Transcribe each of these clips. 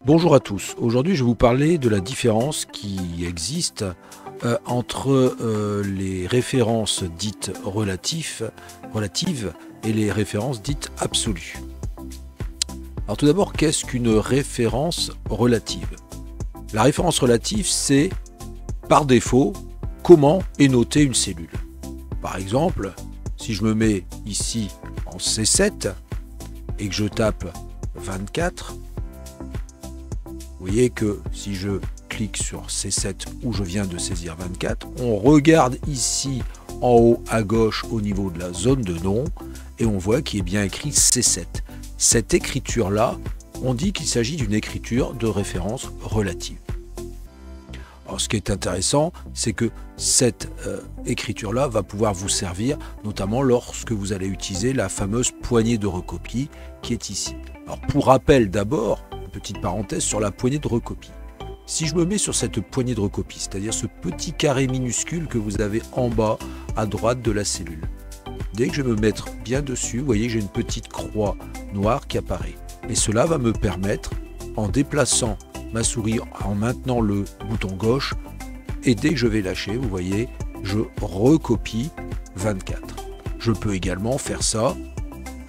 Bonjour à tous. Aujourd'hui, je vais vous parler de la différence qui existe entre les références dites relatives et les références dites absolues. Alors tout d'abord, qu'est-ce qu'une référence relative? La référence relative, c'est par défaut comment est notée une cellule. Par exemple, si je me mets ici en C7 et que je tape 24, vous voyez que si je clique sur C7 où je viens de saisir 24, on regarde ici en haut à gauche au niveau de la zone de nom et on voit qu'il est bien écrit C7. Cette écriture-là, on dit qu'il s'agit d'une écriture de référence relative. Alors ce qui est intéressant, c'est que cette écriture-là va pouvoir vous servir notamment lorsque vous allez utiliser la fameuse poignée de recopie qui est ici. Alors pour rappel d'abord, petite parenthèse sur la poignée de recopie. Si je me mets sur cette poignée de recopie, c'est-à-dire ce petit carré minuscule que vous avez en bas à droite de la cellule, dès que je vais me mettre bien dessus, vous voyez que j'ai une petite croix noire qui apparaît. Et cela va me permettre, en déplaçant ma souris, en maintenant le bouton gauche, et dès que je vais lâcher, vous voyez, je recopie 24. Je peux également faire ça,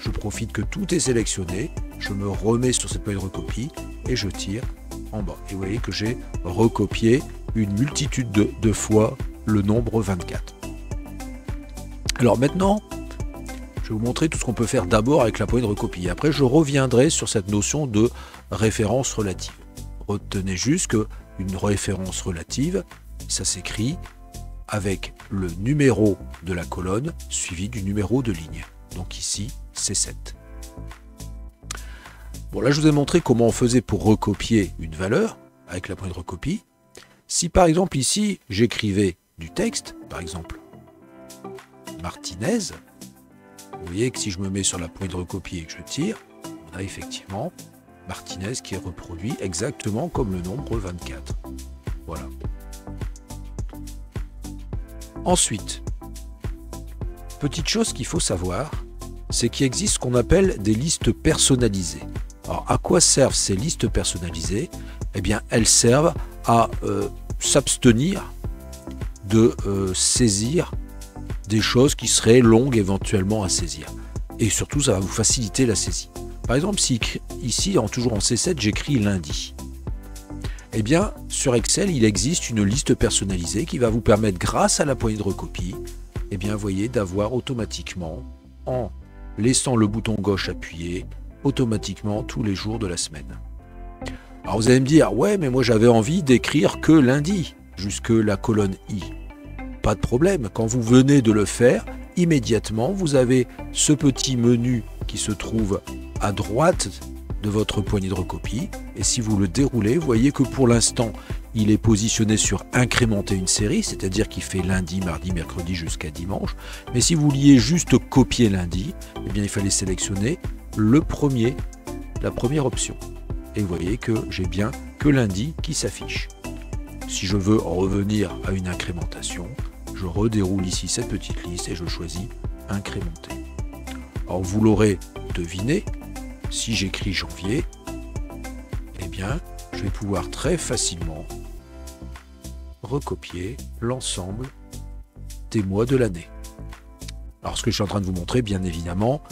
je profite que tout est sélectionné, je me remets sur cette poignée de recopie et je tire en bas. Et vous voyez que j'ai recopié une multitude de fois le nombre 24. Alors maintenant, je vais vous montrer tout ce qu'on peut faire d'abord avec la poignée de recopie. Après, je reviendrai sur cette notion de référence relative. Retenez juste qu'une référence relative, ça s'écrit avec le numéro de la colonne suivi du numéro de ligne. Donc ici, c'est 7. Bon, là, je vous ai montré comment on faisait pour recopier une valeur avec la poignée de recopie. Si par exemple ici, j'écrivais du texte, par exemple Martinez, vous voyez que si je me mets sur la poignée de recopie et que je tire, on a effectivement Martinez qui est reproduit exactement comme le nombre 24. Voilà. Ensuite, petite chose qu'il faut savoir, c'est qu'il existe ce qu'on appelle des listes personnalisées. Alors, à quoi servent ces listes personnalisées? Eh bien, elles servent à s'abstenir de saisir des choses qui seraient longues éventuellement à saisir. Et surtout, ça va vous faciliter la saisie. Par exemple, si ici, toujours en C7, j'écris lundi. Eh bien, sur Excel, il existe une liste personnalisée qui va vous permettre, grâce à la poignée de recopie, eh bien, voyez, d'avoir automatiquement, en laissant le bouton gauche appuyé, automatiquement tous les jours de la semaine. Alors vous allez me dire, ouais, mais moi j'avais envie d'écrire que lundi, jusque la colonne I. Pas de problème, quand vous venez de le faire, immédiatement, vous avez ce petit menu qui se trouve à droite de votre poignée de recopie, et si vous le déroulez, vous voyez que pour l'instant, il est positionné sur incrémenter une série, c'est-à-dire qu'il fait lundi, mardi, mercredi jusqu'à dimanche. Mais si vous vouliez juste copier lundi, eh bien il fallait sélectionner la première option. Et vous voyez que j'ai bien que lundi qui s'affiche. Si je veux revenir à une incrémentation, je redéroule ici cette petite liste et je choisis incrémenter. Alors vous l'aurez deviné, si j'écris janvier, eh bien je vais pouvoir très facilement recopier l'ensemble des mois de l'année. Alors ce que je suis en train de vous montrer, bien évidemment,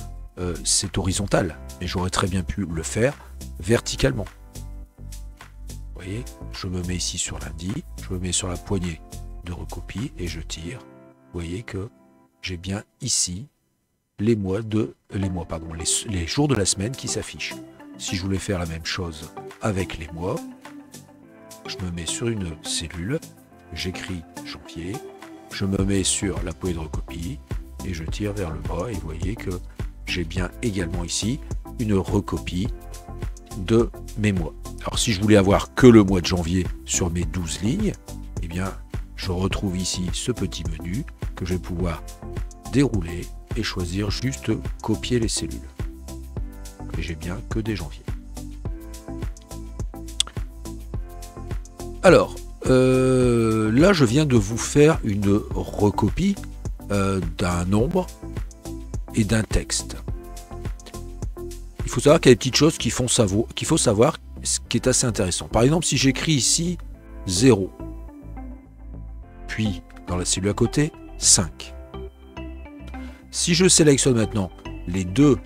c'est horizontal, mais j'aurais très bien pu le faire verticalement. Vous voyez, je me mets ici sur lundi, je me mets sur la poignée de recopie et je tire. Vous voyez que j'ai bien ici les jours de la semaine qui s'affichent. Si je voulais faire la même chose avec les mois, je me mets sur une cellule, j'écris janvier, je me mets sur la poignée de recopie et je tire vers le bas et vous voyez que j'ai bien également ici une recopie de mes mois. Alors si je voulais avoir que le mois de janvier sur mes 12 lignes, eh bien je retrouve ici ce petit menu que je vais pouvoir dérouler et choisir juste copier les cellules. Et j'ai bien que des janvier. Alors, là je viens de vous faire une recopie d'un nombre et d'un texte. Il faut savoir qu'il y a des petites choses qu'il faut savoir ce qui est assez intéressant. Par exemple, si j'écris ici 0, puis dans la cellule à côté, 5. Si je sélectionne maintenant les deux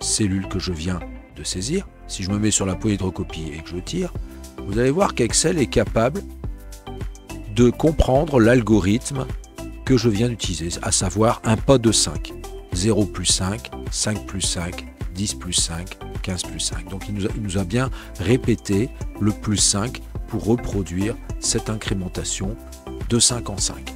cellules que je viens de saisir, si je me mets sur la poignée de recopie et que je tire, vous allez voir qu'Excel est capable de comprendre l'algorithme que je viens d'utiliser, à savoir un pas de 5. 0 plus 5, 5 plus 5, 10 plus 5, 15 plus 5. Donc il nous a bien répété le plus 5 pour reproduire cette incrémentation de 5 en 5.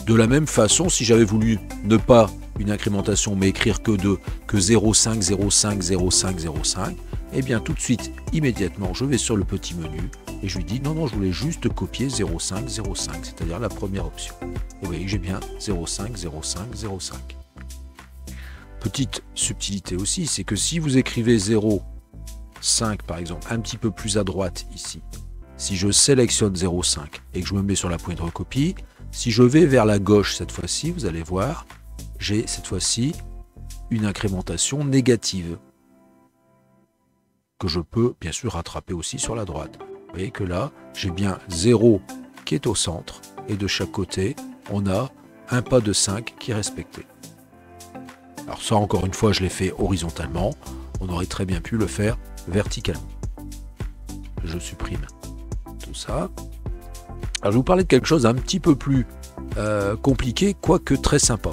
De la même façon, si j'avais voulu ne pas une incrémentation mais écrire que 0,5, 0,5, 0,5, 0,5, eh bien tout de suite, immédiatement, je vais sur le petit menu et je lui dis non, je voulais juste copier 0,5, 0,5, c'est-à-dire la première option. Et vous voyez que j'ai bien 0,5, 0,5, 0,5. Petite subtilité aussi, c'est que si vous écrivez 0,5 par exemple, un petit peu plus à droite ici, si je sélectionne 0,5 et que je me mets sur la poignée de recopie, si je vais vers la gauche cette fois-ci, vous allez voir, j'ai cette fois-ci une incrémentation négative que je peux bien sûr rattraper aussi sur la droite. Vous voyez que là, j'ai bien 0 qui est au centre et de chaque côté, on a un pas de 5 qui est respecté. Alors ça, encore une fois, je l'ai fait horizontalement. On aurait très bien pu le faire verticalement. Je supprime tout ça. Alors, je vais vous parler de quelque chose d'un petit peu plus compliqué, quoique très sympa.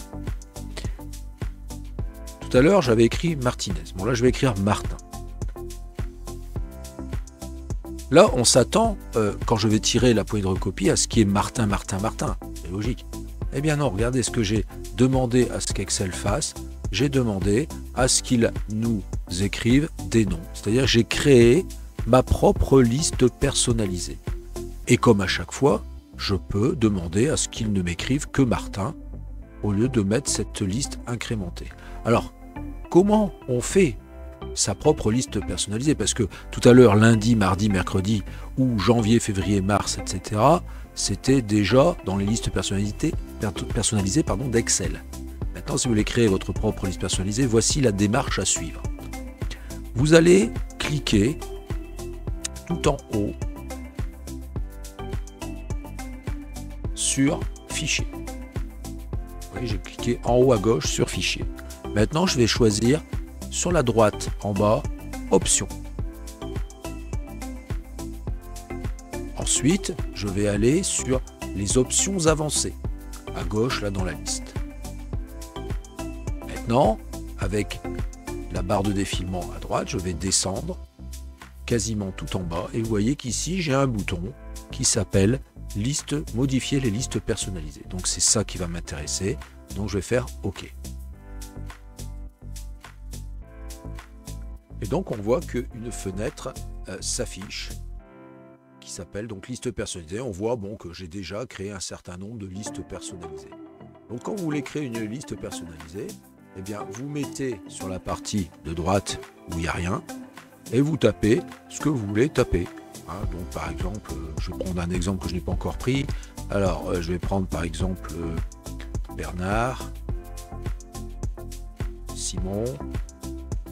Tout à l'heure, j'avais écrit Martinez. Bon, là, je vais écrire Martin. Là, on s'attend, quand je vais tirer la poignée de recopie, à ce qui est Martin, Martin, Martin. C'est logique. Eh bien non, regardez ce que j'ai demandé à ce qu'Excel fasse. J'ai demandé à ce qu'il nous écrive des noms. C'est-à-dire j'ai créé ma propre liste personnalisée. Et comme à chaque fois, je peux demander à ce qu'il ne m'écrive que Martin au lieu de mettre cette liste incrémentée. Alors, comment on fait sa propre liste personnalisée? Parce que tout à l'heure, lundi, mardi, mercredi, ou janvier, février, mars, etc., c'était déjà dans les listes personnalisées d'Excel. Maintenant, si vous voulez créer votre propre liste personnalisée, voici la démarche à suivre. Vous allez cliquer tout en haut sur Fichier. Vous voyez, j'ai cliqué en haut à gauche sur Fichier. Maintenant, je vais choisir sur la droite en bas, Options. Ensuite, je vais aller sur les options avancées, à gauche là dans la liste. Maintenant, avec la barre de défilement à droite, je vais descendre quasiment tout en bas et vous voyez qu'ici j'ai un bouton qui s'appelle liste, modifier les listes personnalisées. Donc c'est ça qui va m'intéresser, donc je vais faire OK. Et donc on voit qu'une fenêtre s'affiche qui s'appelle donc liste personnalisée. On voit bon, que j'ai déjà créé un certain nombre de listes personnalisées. Donc quand vous voulez créer une liste personnalisée, eh bien vous mettez sur la partie de droite où il n'y a rien et vous tapez ce que vous voulez taper. Hein, donc par exemple, je vais prendre un exemple que je n'ai pas encore pris. Alors je vais prendre par exemple Bernard, Simon,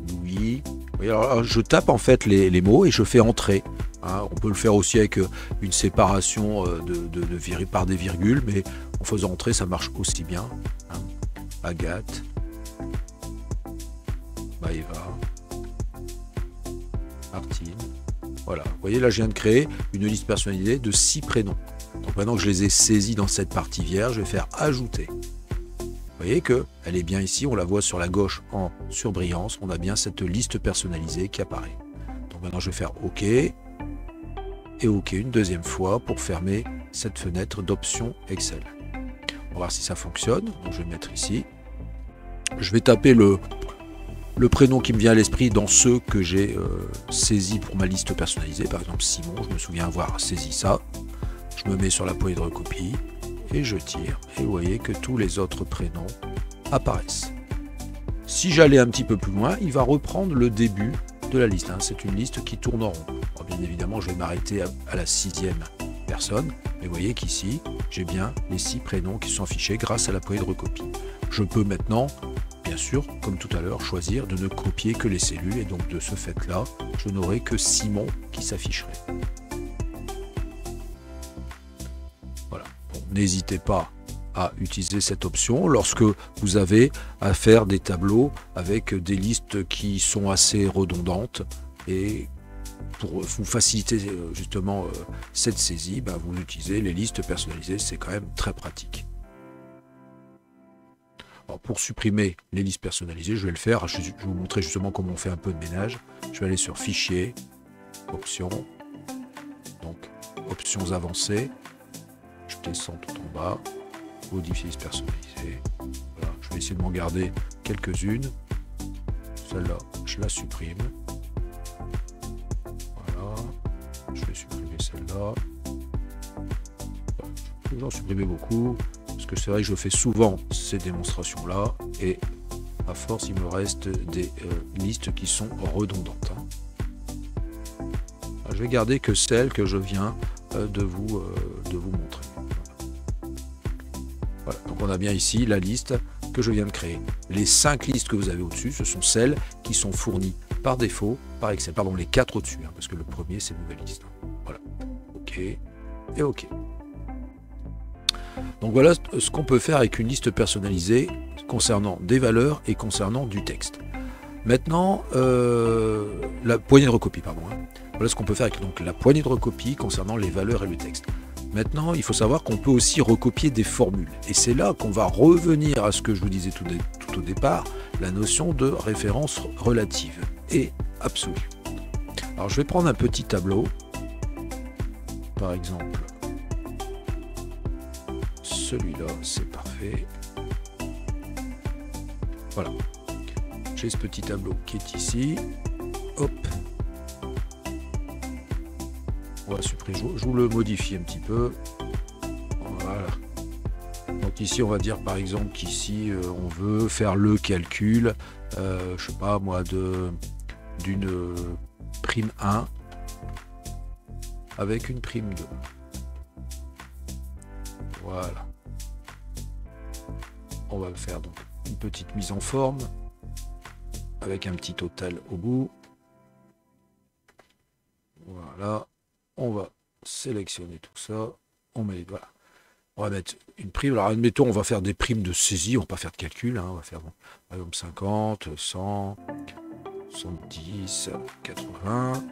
Louis. Oui, alors, je tape en fait les mots et je fais entrer. Hein, on peut le faire aussi avec une séparation par des virgules, mais en faisant entrer, ça marche aussi bien. Hein. Agathe, Maëva, Martine. Voilà, vous voyez là, je viens de créer une liste personnalisée de 6 prénoms. Donc maintenant que je les ai saisis dans cette partie vierge, je vais faire ajouter. Vous voyez qu'elle est bien ici, on la voit sur la gauche en surbrillance, on a bien cette liste personnalisée qui apparaît. Donc maintenant je vais faire OK et OK une deuxième fois pour fermer cette fenêtre d'options Excel. On va voir si ça fonctionne, donc je vais mettre ici. Je vais taper le prénom qui me vient à l'esprit dans ceux que j'ai saisis pour ma liste personnalisée, par exemple Simon, je me souviens avoir saisi ça. Je me mets sur la poignée de recopie. Et je tire, et vous voyez que tous les autres prénoms apparaissent. Si j'allais un petit peu plus loin, il va reprendre le début de la liste. Hein. C'est une liste qui tourne en rond. Alors, bien évidemment, je vais m'arrêter à la 6e personne, mais vous voyez qu'ici, j'ai bien les 6 prénoms qui sont affichés grâce à la poignée de recopie. Je peux maintenant, bien bien sûr, comme tout à l'heure, choisir de ne copier que les cellules. Et donc de ce fait-là, je n'aurai que Simon qui s'afficherait. Voilà. Bon, n'hésitez pas à utiliser cette option lorsque vous avez à faire des tableaux avec des listes qui sont assez redondantes. Et pour vous faciliter justement cette saisie, vous utilisez les listes personnalisées, c'est quand même très pratique. Alors pour supprimer les listes personnalisées, je vais le faire. Je vais vous montrer justement comment on fait un peu de ménage. Je vais aller sur Fichier, Options, donc Options avancées. Je descends tout en bas, Modifier listes personnalisées. Voilà. Je vais essayer de m'en garder quelques-unes. Celle-là, je la supprime. Voilà. Je vais supprimer celle-là. Je vais toujours supprimer beaucoup. Parce que c'est vrai que je fais souvent ces démonstrations-là et à force, il me reste des listes qui sont redondantes. Alors, je vais garder que celles que je viens de vous montrer. Voilà. Donc on a bien ici la liste que je viens de créer. Les 5 listes que vous avez au-dessus, ce sont celles qui sont fournies par défaut par Excel. Pardon, les 4 au-dessus, parce que le premier, c'est nouvelle liste. Voilà. OK et OK. Donc voilà ce qu'on peut faire avec une liste personnalisée concernant des valeurs et concernant du texte. Maintenant, la poignée de recopie, pardon. Voilà ce qu'on peut faire avec donc, la poignée de recopie concernant les valeurs et le texte. Maintenant, il faut savoir qu'on peut aussi recopier des formules. Et c'est là qu'on va revenir à ce que je vous disais tout au départ, la notion de référence relative et absolue. Alors je vais prendre un petit tableau, par exemple. Celui-là, c'est parfait. Voilà. J'ai ce petit tableau qui est ici. Hop. On va supprimer. Je vous le modifie un petit peu. Voilà. Donc ici, on va dire par exemple qu'ici, on veut faire le calcul, je sais pas moi, d'une prime 1 avec une prime 2. Voilà. On va faire donc une petite mise en forme avec un petit total au bout. Voilà. On va sélectionner tout ça. Voilà. On va mettre une prime. Alors admettons, on va faire des primes de saisie. On va pas faire de calcul. On va faire par exemple 50, 100, 70, 80.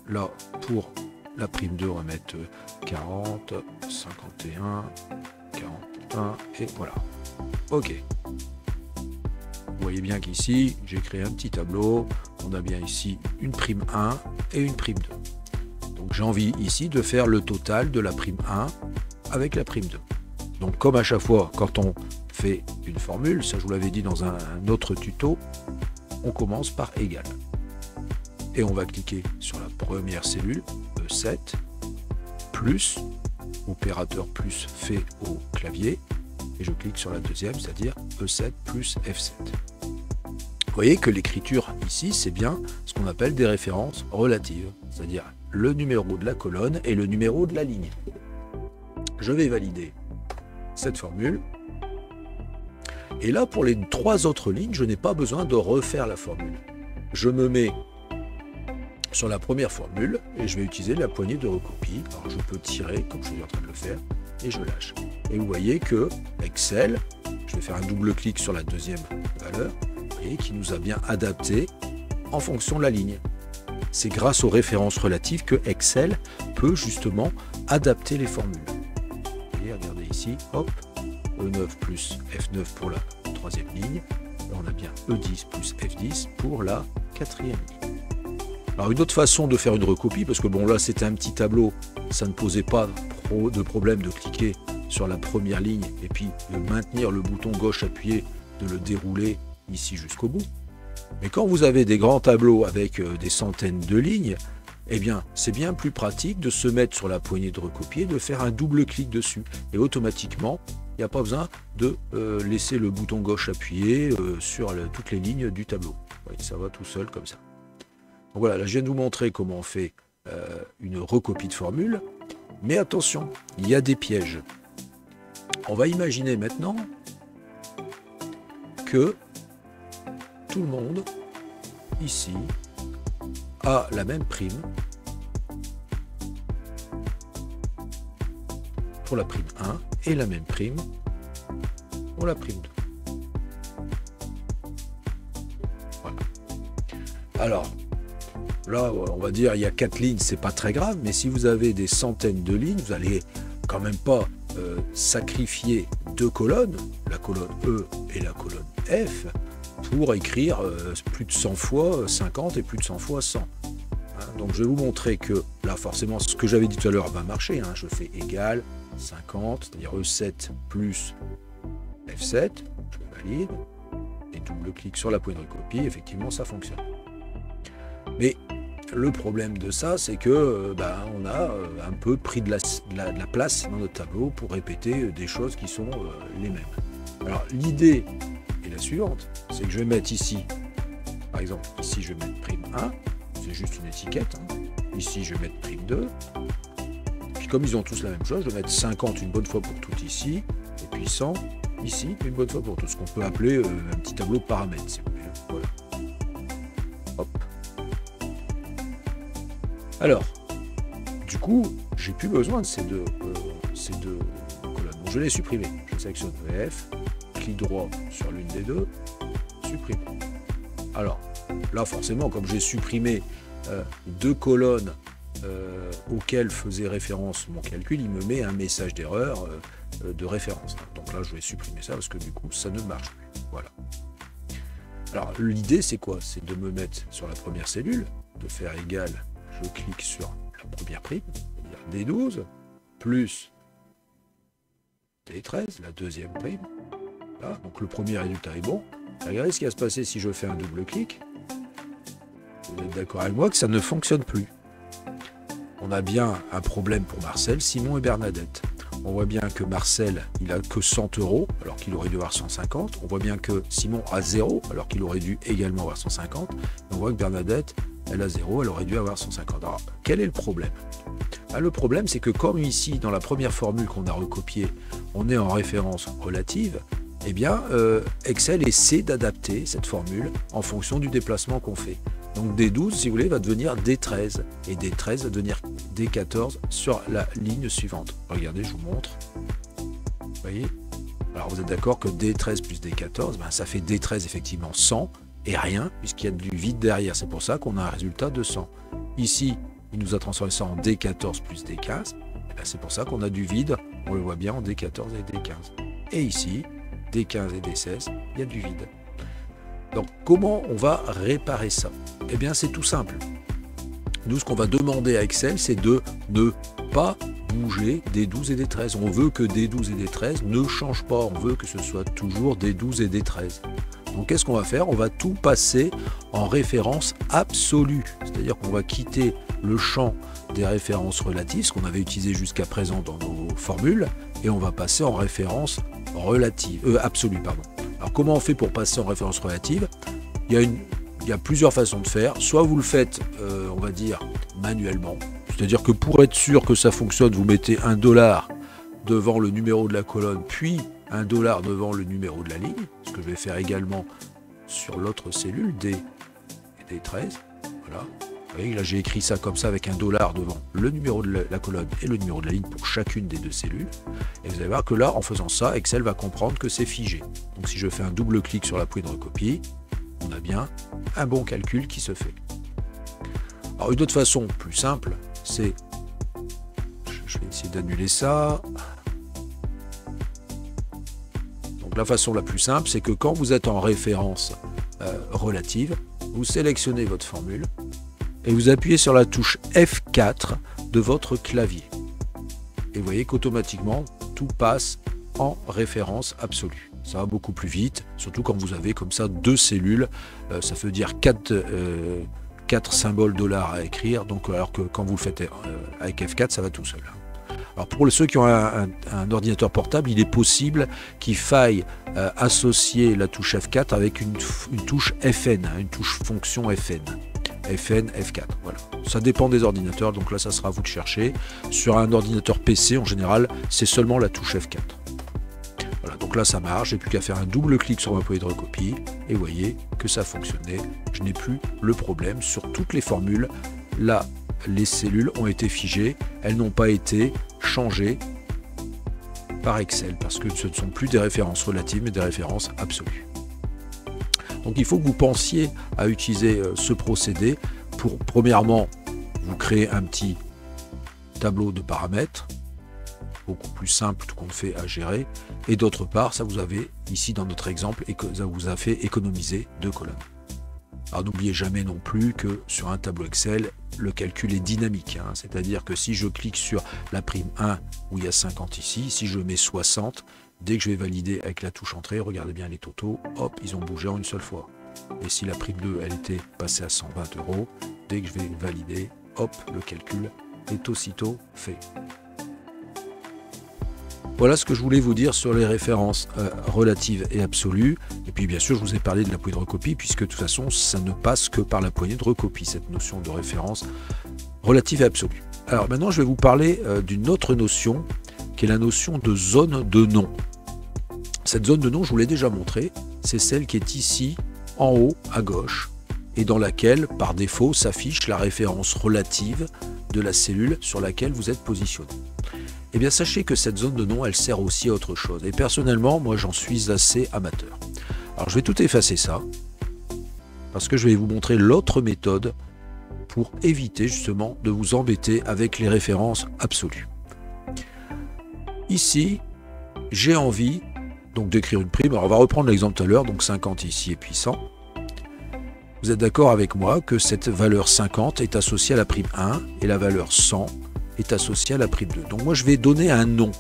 Là, pour la prime 2, on va mettre 40, 51, 41, et voilà. OK. Vous voyez bien qu'ici, j'ai créé un petit tableau. On a bien ici une prime 1 et une prime 2. Donc j'ai envie ici de faire le total de la prime 1 avec la prime 2. Donc comme à chaque fois, quand on fait une formule, ça je vous l'avais dit dans un autre tuto, on commence par égal. Et on va cliquer sur la première cellule, E7, plus, opérateur plus fait au clavier, et je clique sur la deuxième, c'est-à-dire E7 plus F7. Vous voyez que l'écriture ici, c'est bien ce qu'on appelle des références relatives, c'est-à-dire le numéro de la colonne et le numéro de la ligne. Je vais valider cette formule. Et là, pour les 3 autres lignes, je n'ai pas besoin de refaire la formule. Je me mets sur la première formule et je vais utiliser la poignée de recopie. Alors je peux tirer comme je suis en train de le faire et je lâche. Et vous voyez que Excel, je vais faire un double clic sur la deuxième valeur, et qui nous a bien adapté en fonction de la ligne. C'est grâce aux références relatives que Excel peut justement adapter les formules. Et regardez ici, hop, E9 plus F9 pour la troisième ligne. Là, on a bien E10 plus F10 pour la quatrième ligne. Alors une autre façon de faire une recopie, parce que bon là c'était un petit tableau, ça ne posait pas de problème de cliquer sur la première ligne et puis de maintenir le bouton gauche appuyé, de le dérouler ici jusqu'au bout. Mais quand vous avez des grands tableaux avec des centaines de lignes, eh bien c'est bien plus pratique de se mettre sur la poignée de recopier, de faire un double clic dessus et automatiquement il n'y a pas besoin de laisser le bouton gauche appuyé sur toutes les lignes du tableau. Oui, ça va tout seul comme ça. Donc voilà, là je viens de vous montrer comment on fait une recopie de formule, mais attention, il y a des pièges. On va imaginer maintenant que tout le monde, ici, a la même prime pour la prime 1 et la même prime pour la prime 2. Voilà. Alors, là, on va dire il y a 4 lignes, c'est pas très grave, mais si vous avez des centaines de lignes, vous allez quand même pas sacrifier 2 colonnes, la colonne E et la colonne F, pour écrire plus de 100 fois 50 et plus de 100 fois 100. Hein, donc je vais vous montrer que là, forcément, ce que j'avais dit tout à l'heure va marcher. Hein, je fais égal 50, c'est-à-dire E7 plus F7, je valide, et double-clic sur la poignée de copie, effectivement, ça fonctionne. Mais le problème de ça, c'est que on a un peu pris de la place dans notre tableau pour répéter des choses qui sont les mêmes. Alors l'idée est la suivante, c'est que je vais mettre ici, par exemple, ici je vais mettre prime 1, c'est juste une étiquette, hein. Ici je vais mettre prime 2, puis comme ils ont tous la même chose, je vais mettre 50 une bonne fois pour tout ici, et puis 100 ici, une bonne fois pour tout, ce qu'on peut appeler un petit tableau de paramètres, si vous voulez. Voilà. Hop. Alors, du coup, j'ai plus besoin de ces deux colonnes. Donc, je les supprime. Je sélectionne EF, clic droit sur l'une des deux, supprime. Alors, là, forcément, comme j'ai supprimé 2 colonnes auxquelles faisait référence mon calcul, il me met un message d'erreur de référence. Donc là, je vais supprimer ça parce que du coup, ça ne marche plus. Voilà. Alors, l'idée, c'est quoi? C'est de me mettre sur la première cellule, de faire égal. Je clique sur la première prime, c'est-à-dire D12, plus D13, la deuxième prime. Là, donc le premier résultat est bon. Regardez ce qui va se passer si je fais un double-clic. Vous êtes d'accord avec moi que ça ne fonctionne plus. On a bien un problème pour Marcel, Simon et Bernadette. On voit bien que Marcel, il n'a que 100 € alors qu'il aurait dû avoir 150. On voit bien que Simon a 0 alors qu'il aurait dû également avoir 150. Et on voit que Bernadette, elle a 0, elle aurait dû avoir 150. Alors, quel est le problème? Le problème, c'est que comme ici, dans la première formule qu'on a recopiée, on est en référence relative, eh bien, Excel essaie d'adapter cette formule en fonction du déplacement qu'on fait. Donc D12, si vous voulez, va devenir D13, et D13 va devenir D14 sur la ligne suivante. Regardez, je vous montre. Vous voyez? Alors, vous êtes d'accord que D13 plus D14, ça fait D13 effectivement 100, et rien, puisqu'il y a du vide derrière. C'est pour ça qu'on a un résultat de 100. Ici, il nous a transformé ça en D14 plus D15. C'est pour ça qu'on a du vide, on le voit bien en D14 et D15. Et ici, D15 et D16, il y a du vide. Donc, comment on va réparer ça? Eh bien, c'est tout simple. Nous, ce qu'on va demander à Excel, c'est de ne pas bouger D12 et D13. On veut que D12 et D13 ne changent pas. On veut que ce soit toujours D12 et D13. Donc qu'est-ce qu'on va faire? On va tout passer en référence absolue. C'est-à-dire qu'on va quitter le champ des références relatives, ce qu'on avait utilisé jusqu'à présent dans nos formules, et on va passer en référence absolue. Alors comment on fait pour passer en référence relative? Il y a plusieurs façons de faire. Soit vous le faites, on va dire, manuellement. C'est-à-dire que pour être sûr que ça fonctionne, vous mettez $1 devant le numéro de la colonne, puis $1 devant le numéro de la ligne, ce que je vais faire également sur l'autre cellule, D et D13. Voilà. Vous voyez, là j'ai écrit ça comme ça avec $1 devant le numéro de la colonne et le numéro de la ligne pour chacune des deux cellules. Et vous allez voir que là, en faisant ça, Excel va comprendre que c'est figé. Donc si je fais un double clic sur la poignée de recopie, on a bien un bon calcul qui se fait. Alors une autre façon plus simple, c'est... Je vais essayer d'annuler ça. Donc la façon la plus simple, c'est que quand vous êtes en référence relative, vous sélectionnez votre formule et vous appuyez sur la touche F4 de votre clavier. Et vous voyez qu'automatiquement, tout passe en référence absolue. Ça va beaucoup plus vite, surtout quand vous avez comme ça 2 cellules, ça veut dire 4 symboles $ à écrire, donc, alors que quand vous le faites avec F4, ça va tout seul. Alors pour ceux qui ont un ordinateur portable, il est possible qu'il faille associer la touche F4 avec une touche FN, une touche fonction FN. FN, F4, voilà. Ça dépend des ordinateurs, donc là ça sera à vous de chercher. Sur un ordinateur PC en général, c'est seulement la touche F4. Voilà. Voilà, donc là ça marche, j'ai plus qu'à faire un double clic sur ma poignée de recopie et vous voyez que ça fonctionnait. Je n'ai plus le problème sur toutes les formules. Là, les cellules ont été figées, elles n'ont pas été changées par Excel parce que ce ne sont plus des références relatives mais des références absolues. Donc il faut que vous pensiez à utiliser ce procédé pour, premièrement, vous créer un petit tableau de paramètres, beaucoup plus simple qu'on le fait à gérer, et d'autre part, ça vous avez ici dans notre exemple, et que ça vous a fait économiser 2 colonnes. Alors n'oubliez jamais non plus que sur un tableau Excel, le calcul est dynamique, hein, c'est-à-dire que si je clique sur la prime 1 où il y a 50 ici, si je mets 60, dès que je vais valider avec la touche entrée, regardez bien les totaux, hop, ils ont bougé en une seule fois. Et si la prime 2, elle était passée à 120 €, dès que je vais valider, hop, le calcul est aussitôt fait. Voilà ce que je voulais vous dire sur les références relatives et absolues. Et puis bien sûr, je vous ai parlé de la poignée de recopie, puisque de toute façon, ça ne passe que par la poignée de recopie, cette notion de référence relative et absolue. Alors maintenant, je vais vous parler d'une autre notion, qui est la notion de zone de nom. Cette zone de nom, je vous l'ai déjà montrée, c'est celle qui est ici, en haut, à gauche, et dans laquelle, par défaut, s'affiche la référence relative de la cellule sur laquelle vous êtes positionné. Eh bien, sachez que cette zone de nom, elle sert aussi à autre chose. Et personnellement, moi, j'en suis assez amateur. Alors, je vais tout effacer ça, parce que je vais vous montrer l'autre méthode pour éviter justement de vous embêter avec les références absolues. Ici, j'ai envie donc d'écrire une prime. Alors, on va reprendre l'exemple tout à l'heure, donc 50 ici et puis 100. Vous êtes d'accord avec moi que cette valeur 50 est associée à la prime 1 et la valeur 100 est associée à la prime 2. Donc moi, je vais donner un nom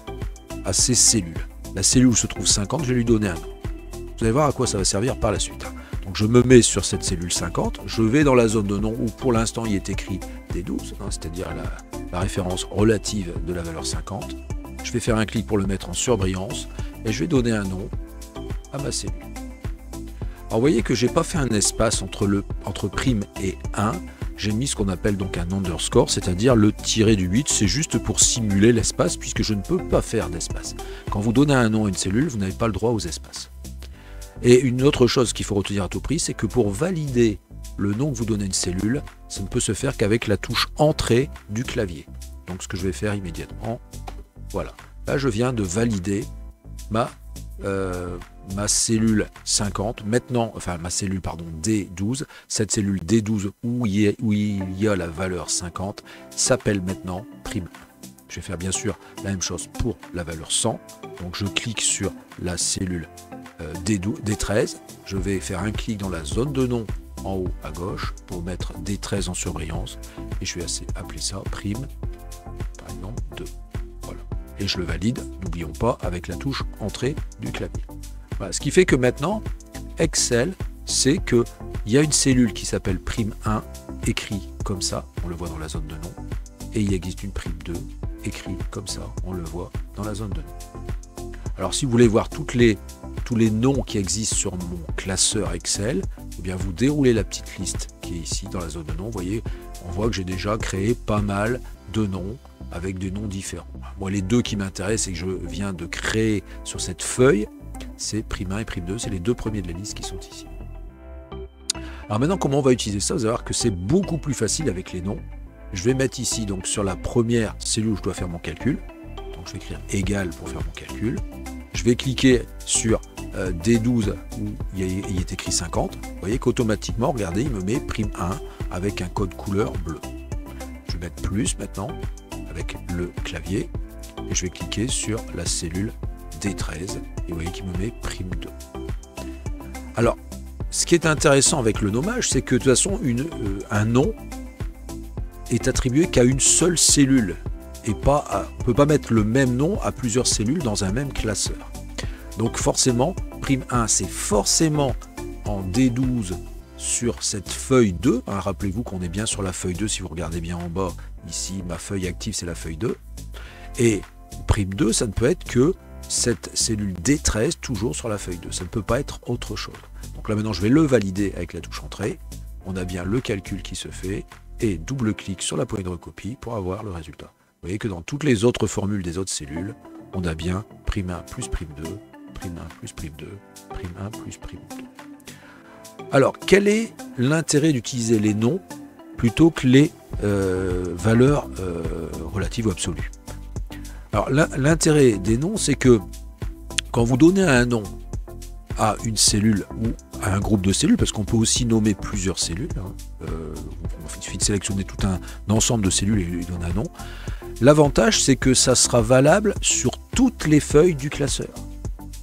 à ces cellules. La cellule où se trouve 50, je vais lui donner un nom. Vous allez voir à quoi ça va servir par la suite. Donc je me mets sur cette cellule 50, je vais dans la zone de nom où pour l'instant il est écrit D12, c'est-à-dire la référence relative de la valeur 50. Je vais faire un clic pour le mettre en surbrillance et je vais donner un nom à ma cellule. Alors vous voyez que je n'ai pas fait un espace entre prime et 1, j'ai mis ce qu'on appelle donc un underscore, c'est-à-dire le tiré du 8, c'est juste pour simuler l'espace puisque je ne peux pas faire d'espace. Quand vous donnez un nom à une cellule, vous n'avez pas le droit aux espaces. Et une autre chose qu'il faut retenir à tout prix, c'est que pour valider le nom que vous donnez à une cellule, ça ne peut se faire qu'avec la touche entrée du clavier. Donc ce que je vais faire immédiatement, voilà. Là je viens de valider ma cellule 50, maintenant, enfin ma cellule pardon D12, cette cellule D12 où il y a la valeur 50 s'appelle maintenant prime 1. Je vais faire bien sûr la même chose pour la valeur 100, donc je clique sur la cellule D13, je vais faire un clic dans la zone de nom en haut à gauche pour mettre D13 en surbrillance et je vais appeler ça prime, par exemple 2. Voilà. Et je le valide, n'oublions pas, avec la touche entrée du clavier. Voilà. Ce qui fait que maintenant, Excel sait qu'il y a une cellule qui s'appelle prime 1, écrit comme ça, on le voit dans la zone de nom, et il existe une prime 2, écrit comme ça, on le voit dans la zone de nom. Alors si vous voulez voir tous les noms qui existent sur mon classeur Excel, eh bien vous déroulez la petite liste qui est ici dans la zone de nom. Vous voyez, on voit que j'ai déjà créé pas mal de noms avec des noms différents. Moi, les deux qui m'intéressent et que je viens de créer sur cette feuille, c'est prime 1 et prime 2, c'est les deux premiers de la liste qui sont ici. Alors maintenant, comment on va utiliser ça? Vous allez voir que c'est beaucoup plus facile avec les noms. Je vais mettre ici donc sur la première cellule où je dois faire mon calcul. Donc je vais écrire égal pour faire mon calcul. Je vais cliquer sur D12 où il est écrit 50. Vous voyez qu'automatiquement, regardez, il me met prime 1 avec un code couleur bleu. Je vais mettre plus maintenant avec le clavier et je vais cliquer sur la cellule D13 et vous voyez qu'il me met prime 2. Alors, ce qui est intéressant avec le nommage, c'est que de toute façon, un nom est attribué qu'à une seule cellule et on ne peut pas mettre le même nom à plusieurs cellules dans un même classeur. Donc forcément, prime 1, c'est forcément en D12 sur cette feuille 2. Hein, rappelez-vous qu'on est bien sur la feuille 2, si vous regardez bien en bas, ici, ma feuille active, c'est la feuille 2. Et prime 2, ça ne peut être que cette cellule D13, toujours sur la feuille 2. Ça ne peut pas être autre chose. Donc là, maintenant, je vais le valider avec la touche entrée. On a bien le calcul qui se fait et double-clic sur la poignée de recopie pour avoir le résultat. Vous voyez que dans toutes les autres formules des autres cellules, on a bien prime 1 plus prime 2 prime 1 plus prime 2, prime 1 plus prime 2. Alors, quel est l'intérêt d'utiliser les noms plutôt que les valeurs relatives ou absolues? Alors, l'intérêt des noms, c'est que quand vous donnez un nom à une cellule ou à un groupe de cellules, parce qu'on peut aussi nommer plusieurs cellules, il suffit de sélectionner tout un ensemble de cellules et lui donner un nom. L'avantage, c'est que ça sera valable sur toutes les feuilles du classeur.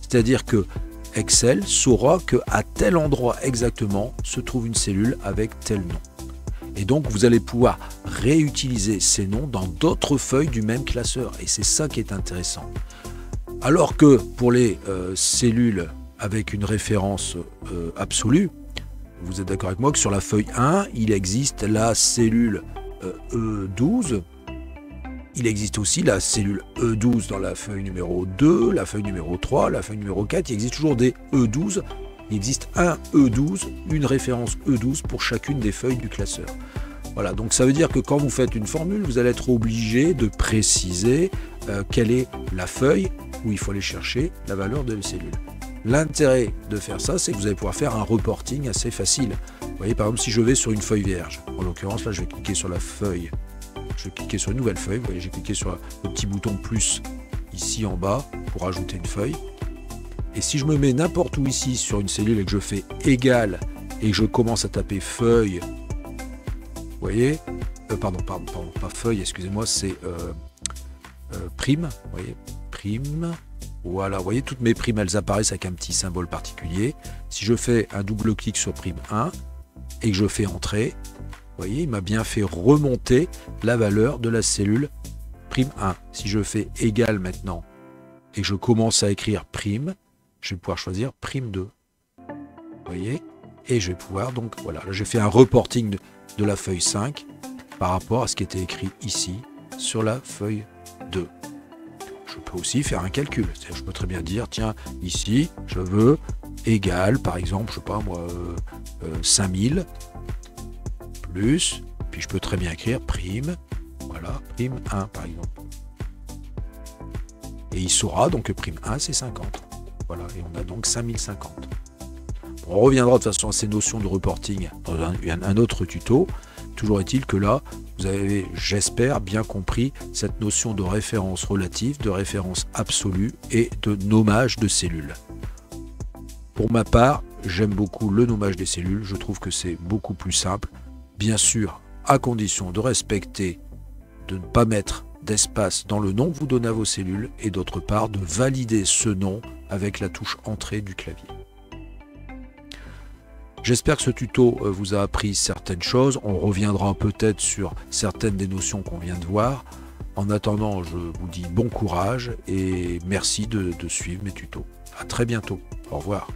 C'est-à-dire que Excel saura qu'à tel endroit exactement se trouve une cellule avec tel nom. Et donc, vous allez pouvoir réutiliser ces noms dans d'autres feuilles du même classeur. Et c'est ça qui est intéressant. Alors que pour les cellules avec une référence absolue, vous êtes d'accord avec moi que sur la feuille 1, il existe la cellule E12. Il existe aussi la cellule E12 dans la feuille numéro 2, la feuille numéro 3, la feuille numéro 4. Il existe toujours des E12. Il existe un E12, une référence E12 pour chacune des feuilles du classeur. Voilà, donc ça veut dire que quand vous faites une formule, vous allez être obligé de préciser quelle est la feuille où il faut aller chercher la valeur de la cellule. L'intérêt de faire ça, c'est que vous allez pouvoir faire un reporting assez facile. Vous voyez, par exemple, si je vais sur une feuille vierge, en l'occurrence, là, je vais cliquer sur la feuille. Je vais cliquer sur une nouvelle feuille. Vous voyez, j'ai cliqué sur le petit bouton plus ici en bas pour ajouter une feuille. Et si je me mets n'importe où ici sur une cellule et que je fais égal et que je commence à taper feuille, vous voyez, pardon, pas feuille, excusez-moi, c'est prime, vous voyez, prime, voilà, vous voyez, toutes mes primes, elles apparaissent avec un petit symbole particulier. Si je fais un double clic sur prime 1 et que je fais entrer, vous voyez, il m'a bien fait remonter la valeur de la cellule prime 1. Si je fais égal maintenant et que je commence à écrire prime, je vais pouvoir choisir prime 2. Vous voyez? Et je vais pouvoir, donc, voilà, là j'ai fait un reporting de la feuille 5 par rapport à ce qui était écrit ici sur la feuille 2. Je peux aussi faire un calcul. C'est-à-dire, je peux très bien dire, tiens, ici, je veux égal, par exemple, je sais pas moi, 5000 plus, puis je peux très bien écrire prime, voilà, prime 1 par exemple. Et il saura donc que prime 1 c'est 50. Voilà, et on a donc 5050. On reviendra de toute façon à ces notions de reporting dans un autre tuto. Toujours est-il que là, vous avez, j'espère, bien compris cette notion de référence relative, de référence absolue et de nommage de cellules. Pour ma part, j'aime beaucoup le nommage des cellules. Je trouve que c'est beaucoup plus simple. Bien sûr, à condition de respecter, de ne pas mettre d'espace dans le nom que vous donnez à vos cellules et d'autre part de valider ce nom avec la touche entrée du clavier. J'espère que ce tuto vous a appris certaines choses. On reviendra peut-être sur certaines des notions qu'on vient de voir. En attendant, je vous dis bon courage et merci de suivre mes tutos. À très bientôt. Au revoir.